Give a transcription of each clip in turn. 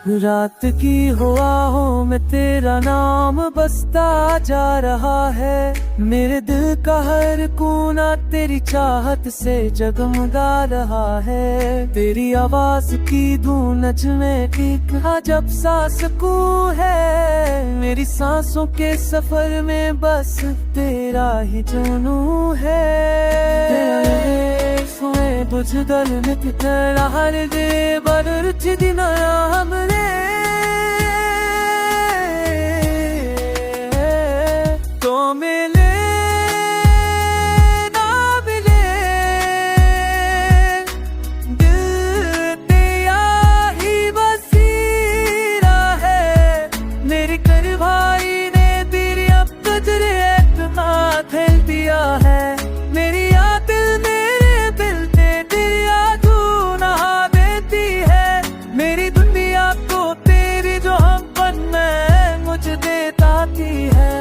रात की हवाओं में तेरा नाम बसता जा रहा है। मेरे दिल का हर कोना तेरी चाहत से जगमगा रहा है। तेरी आवाज की धूनच में एक अजब सा सुकून है। मेरी सांसों के सफर में बस तेरा ही जुनू है। बुझदल नित्य हर दे बदरुच दिन हमने तो मिले ना मिले दिल तेरा ही बसीरा है। मेरे कर भाई ने तेरी अब कदर इतना खेल दिया है। मेरी याद मेरे दिल पे तेरी याद नहा देती है। मेरी दुनिया को तेरी जो हमपन में मुझे देताती है।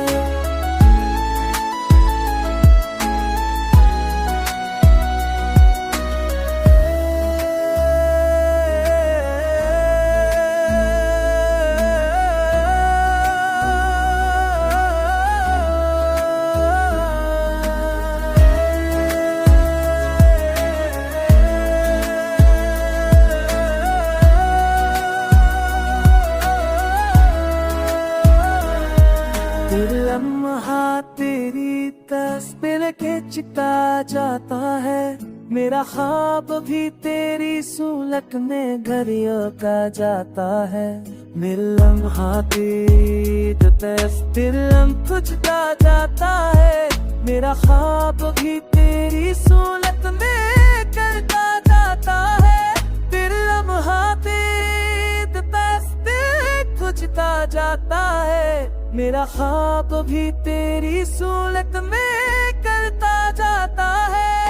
लम्हा तेरी तस्वीर खींचता जाता है। मेरा ख्वाब भी तेरी सूलत में घड़ियों का जाता है। मेरा लम्हा तेरी तस्वीर खींचता जाता है। मेरा ख्वाब भी तेरी सूलत में करता जाता है। तेरा लम्हा तेरी तस्वीर खींचता जाता है। मेरा ख्वाब भी तेरी सूरत में करता जाता है।